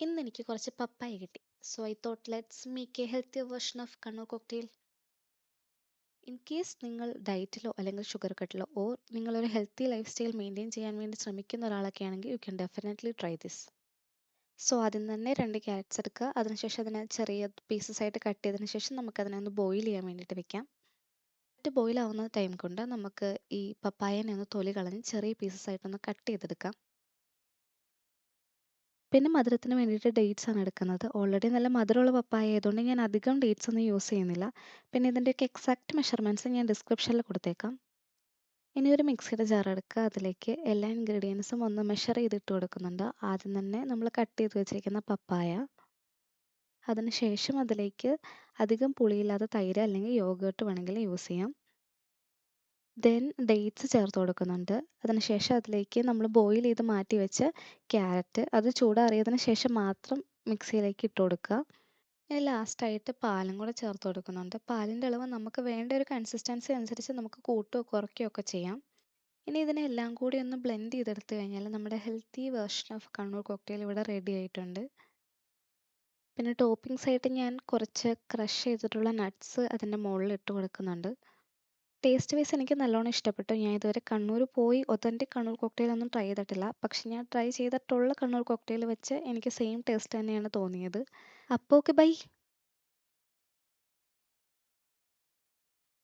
ഇന്നെനിക്ക് കുറച്ച് പപ്പായ കിട്ടി. So I thought let's make A healthier version of Kannur cocktail. In case നിങ്ങൾ ഡയറ്റിലോ അല്ലെങ്കിൽ ഷുഗർ കട്ടിലോ ഓർ നിങ്ങളൊരു ഹെൽത്തി ലൈഫ് സ്റ്റൈൽ മെയിൻറ്റെയിൻ ചെയ്യാൻ വേണ്ടി ശ്രമിക്കുന്ന ഒരാളൊക്കെ ആണെങ്കിൽ you can definitely try this. So ആദ്യം തന്നെ 2 ക്യാരറ്റ്സ് എടുക്കുക. അതിനുശേഷം അതിനെ ചെറിയ പീസസ് ആയിട്ട് കട്ട് ചെയ്തതിന് ശേഷം നമുക്കതിനെ ഒന്ന് ബോയിൽ ചെയ്യാൻ വേണ്ടിയിട്ട് വെക്കാം. ബോയിൽ ആവുന്ന ടൈം കൊണ്ട് നമുക്ക് ഈ പപ്പായനെ ഒന്ന് തൊലി കളഞ്ഞ് ചെറിയ പീസസ് ആയിട്ടൊന്ന് കട്ട് ചെയ്തെടുക്കാം. പിന്നെ മധുരത്തിന് വേണ്ടിയിട്ട് ഡേറ്റ്സ് ആണ് എടുക്കുന്നത്. ഓൾറെഡി നല്ല മധുരമുള്ള പപ്പായ ആയതുകൊണ്ട് ഞാൻ അധികം ഡേറ്റ്സ് ഒന്നും യൂസ് ചെയ്യുന്നില്ല. പിന്നെ ഇതിൻ്റെയൊക്കെ എക്സാക്റ്റ് മെഷർമെൻറ്റ്സ് ഞാൻ ഡിസ്ക്രിപ്ഷനിൽ കൊടുത്തേക്കാം. ഇനി ഒരു മിക്സിയുടെ ജാർ എടുക്കുക. അതിലേക്ക് എല്ലാ ഇൻഗ്രീഡിയൻസും ഒന്ന് മെഷർ ചെയ്തിട്ട് കൊടുക്കുന്നുണ്ട്. ആദ്യം തന്നെ നമ്മൾ കട്ട് ചെയ്ത് വെച്ചിരിക്കുന്ന പപ്പായ, അതിനുശേഷം അതിലേക്ക് അധികം പുളിയില്ലാത്ത തൈര് അല്ലെങ്കിൽ യോഗേർട്ട് വേണമെങ്കിൽ യൂസ് ചെയ്യാം. ദെൻ ഡേറ്റ്സ് ചേർത്ത് കൊടുക്കുന്നുണ്ട്. അതിനുശേഷം അതിലേക്ക് നമ്മൾ ബോയിൽ ചെയ്ത് മാറ്റി വെച്ച ക്യാരറ്റ് അത് ചൂടാറിയതിന് ശേഷം മാത്രം മിക്സിയിലേക്ക് ഇട്ട് കൊടുക്കുക. ഇനി ലാസ്റ്റായിട്ട് പാലും കൂടെ ചേർത്ത് കൊടുക്കുന്നുണ്ട്. പാലിൻ്റെ അളവ് നമുക്ക് വേണ്ട ഒരു കൺസിസ്റ്റൻസി അനുസരിച്ച് നമുക്ക് കൂട്ടുകയോ കുറയ്ക്കുകയോ ഒക്കെ ചെയ്യാം. ഇനി ഇതിനെ എല്ലാം കൂടി ഒന്ന് ബ്ലെൻഡ് ചെയ്തെടുത്ത് കഴിഞ്ഞാൽ നമ്മുടെ healthy version of Kannur cocktail ഇവിടെ റെഡി ആയിട്ടുണ്ട്. പിന്നെ ടോപ്പിംഗ്സ് ആയിട്ട് ഞാൻ കുറച്ച് ക്രഷ് ചെയ്തിട്ടുള്ള നട്ട്സ് അതിൻ്റെ മുകളിൽ ഇട്ട് കൊടുക്കുന്നുണ്ട്. ടേസ്റ്റ് വൈസ് എനിക്ക് നല്ലോണം ഇഷ്ടപ്പെട്ടു. ഞാൻ ഇതുവരെ കണ്ണൂർ പോയി ഒതൻറ്റിക് കണ്ണൂർ കോക്ടെയിൽ ഒന്നും ട്രൈ ചെയ്തിട്ടില്ല. പക്ഷെ ഞാൻ ട്രൈ ചെയ്തിട്ടുള്ള കണ്ണൂർ കോക്ടെയിൽ വെച്ച് എനിക്ക് സെയിം ടേസ്റ്റ് തന്നെയാണ് തോന്നിയത്. അപ്പോൾ ഓക്കെ ബൈ.